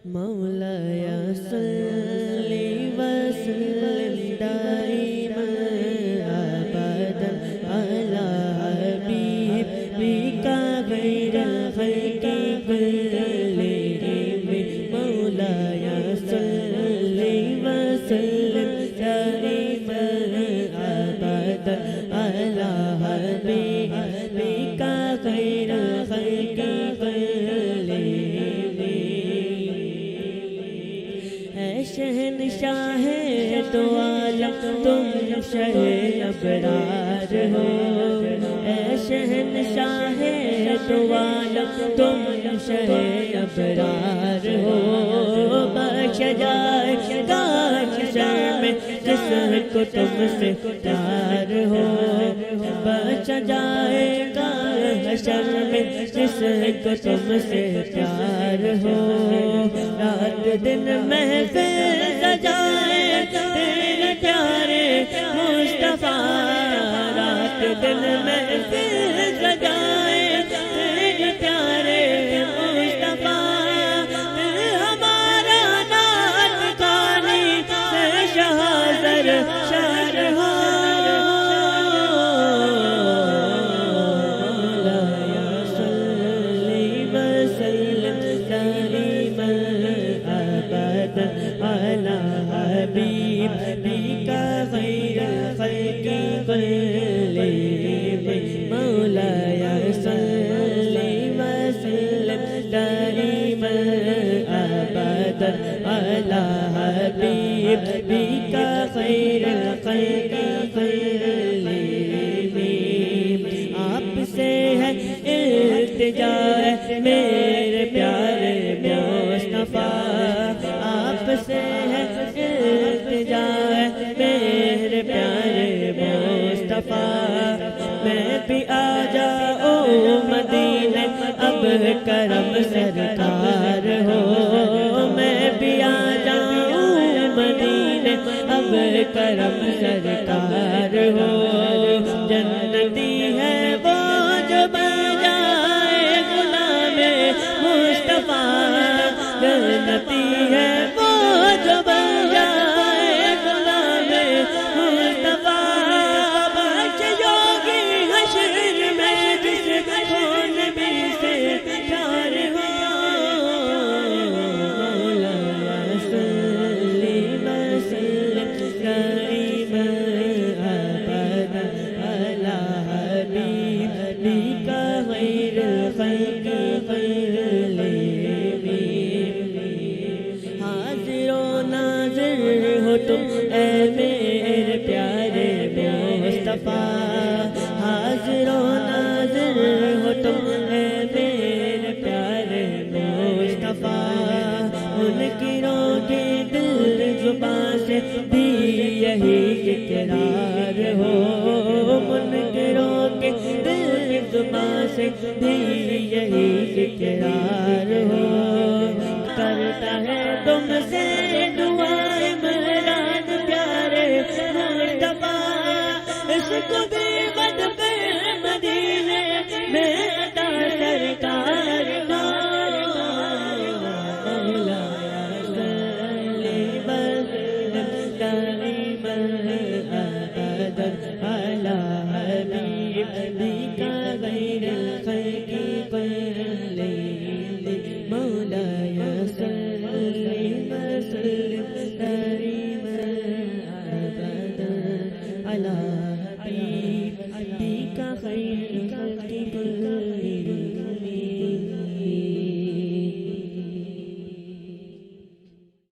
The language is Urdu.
مولایا صلی وسلم دائما ابدا علی حبیبک غیر الخلق كلهم مولایا صلی وسلم دائما ابدا علی حبیبک غیر الخلق شہنشاہ دو عالم تم شہ ابرار ہو، اے شہنشاہ دو عالم تم شہ ابرار ہو، بخش جائے گا حشر میں جس کو تم سے پیار ہو، بخش جائے گا حشر میں جس کو تم سے پیار ہو، رات دن محفل سجائے تیرے پیارے مصطفیٰ، رات دن محفل سجائے تیرے پیارے مصطفیٰ، ہمارا نعت خوانی سے شہزر شہر ہو، مولایا صلی وسلم دائما ابدا علی حبیبک غیر الخلق كلهم مولایا صلی وسلم دائما ابدا علی حبیبک غیر الخلق كلهم، آپ سے ہے التجا میرے پیارے مصطفیٰ، آپ سے ہے التجا میرے پیارے مصطفیٰ، میں بھی آ جاؤں مدینے اب کرم سرکار ہو، میں بھی آ جاؤں مدینے اب کرم سرکار ہو، جنتی ہے وہ جو بن جائے غلام مصطفیٰ، جنتی ہے وہ جو بن جائے غلام مصطفیٰ، بخش یوگی حشر میں جس کو نبی سے پیار ہو، مولایا صلی وسلم دائما ابدا علی حبیبک غیر الخلق كلهم، حاضر و ناظر ہو تم اے میرے پیارے مصطفیٰ، حاضر و ناظر ہو تم اے میرے پیارے مصطفیٰ، منکروں کے دل زبان سے بھی یہی اقرار ہو، منکروں کے دل زبان سے بھی یہی اقرار ہو، کرتا ہے تم